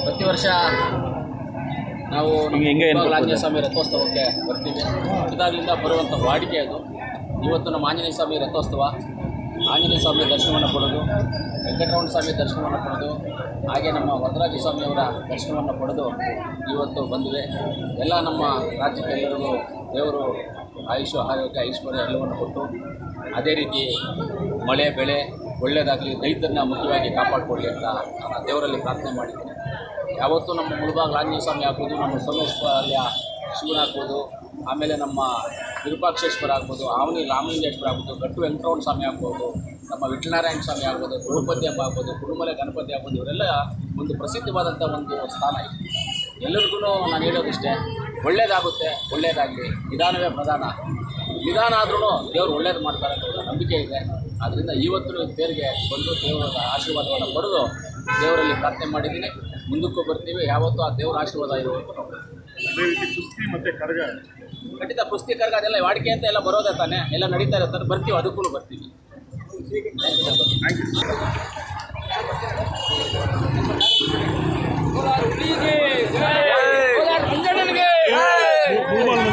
ಪ್ರತಿ ವರ್ಷ ನಾವು ಆಂಜನೇಯ ಸ್ವಾಮಿ ರಥೋತ್ಸವಕ್ಕೆ ಬರ್ತೀವಿ. ಇದಾಗಲಿಂದ ಬರುವಂಥ ವಾಡಿಕೆ ಅದು. ಇವತ್ತು ನಮ್ಮ ಆಂಜನೇಯ ಸ್ವಾಮಿ ರಥೋತ್ಸವ, ಆಂಜನೇಯ ಸ್ವಾಮಿ ದರ್ಶನವನ್ನು ಪಡೆದು, ವೆಂಕಟರಮಣ ಸ್ವಾಮಿ ದರ್ಶನವನ್ನು ಪಡೆದು, ಹಾಗೆ ನಮ್ಮ ವರದರಾಜ ಸ್ವಾಮಿಯವರ ದರ್ಶನವನ್ನು ಪಡೆದು ಇವತ್ತು ಬಂದಿವೆ. ಎಲ್ಲ ನಮ್ಮ ರಾಜ್ಯಕ್ಕೆ ಎಲ್ಲರಿಗೂ ದೇವರು ಆಯುಷ್ ಆರೋಗ್ಯ ಐಶ್ವರ್ಯ ಎಲ್ಲವನ್ನು ಕೊಟ್ಟು, ಅದೇ ರೀತಿ ಮಳೆ ಬೆಳೆ ಒಳ್ಳೆಯದಾಗಲಿ, ರೈತರನ್ನ ಮುಖ್ಯವಾಗಿ ಕಾಪಾಡಿಕೊಳ್ಳಿ ಅಂತ ನಾನು ದೇವರಲ್ಲಿ ಪ್ರಾರ್ಥನೆ ಮಾಡಿದ್ದೀನಿ. ಯಾವತ್ತೂ ನಮ್ಮ ಮುಳಬಾಗಿಲು ಆಂಜನೇಯ ಸ್ವಾಮಿ ಆಗ್ಬೋದು, ನಮ್ಮ ಸೋಮೇಶ್ವರ ಶಿವನ ಆಗ್ಬೋದು, ಆಮೇಲೆ ನಮ್ಮ ವಿರೂಪಾಕ್ಷೇಶ್ವರ ಆಗ್ಬೋದು, ಆವನಿ ರಾಮಲಿಂಗೇಶ್ವರ ಆಗ್ಬೋದು, ಗಟ್ಟು ವೆಂಕಟರಮಣ ಸ್ವಾಮಿ ಆಗ್ಬೋದು, ನಮ್ಮ ವಿಠಲನಾರಾಯಣ ಸ್ವಾಮಿ ಆಗ್ಬೋದು, ತಿರುಪತಿ ಹಬ್ಬ ಆಗ್ಬೋದು, ಕುರುಮಲೆ ಗಣಪತಿ ಆಗ್ಬೋದು, ಇವರೆಲ್ಲ ಒಂದು ಪ್ರಸಿದ್ಧವಾದಂಥ ಒಂದು ಸ್ಥಾನ ಇದೆ. ಎಲ್ಲರಿಗೂ ನಾನು ಹೇಳೋದಿಷ್ಟೇ, ಒಳ್ಳೆಯದಾಗುತ್ತೆ, ಒಳ್ಳೆಯದಾಗಲಿ, ನಿಧಾನವೇ ಪ್ರಧಾನ. ನಿಧಾನ ಆದ್ರೂ ದೇವರು ಒಳ್ಳೇದು ಮಾಡ್ತಾರೆ ಅಂತ ನಂಬಿಕೆ ಇದೆ. ಆದ್ದರಿಂದ ಇವತ್ತು ದೇವರಿಗೆ ಬಂದು ದೇವರ ಆಶೀರ್ವಾದವನ್ನು ಪಡೆದು ದೇವರಲ್ಲಿ ಪ್ರಾರ್ಥನೆ ಮಾಡಿದ್ದೀನಿ. ಮುಂದಕ್ಕೂ ಬರ್ತೀವಿ. ಯಾವತ್ತೂ ಆ ದೇವರ ಆಶೀರ್ವಾದ ಇರುವಂಥ ಕುಸ್ತಿ ಮತ್ತು ಕರಗ, ಖಂಡಿತ ಕುಸ್ತಿ ಕರಗ ಅದೆಲ್ಲ ವಾಡಿಕೆ ಅಂತ ಎಲ್ಲ ಬರೋದೇ ತಾನೆ, ಎಲ್ಲ ನಡೀತಾ ಇರ್ತಾರೆ. ಬರ್ತೀವಿ, ಅದಕ್ಕೂ ಬರ್ತೀವಿ. ಮುಳಬಾಲ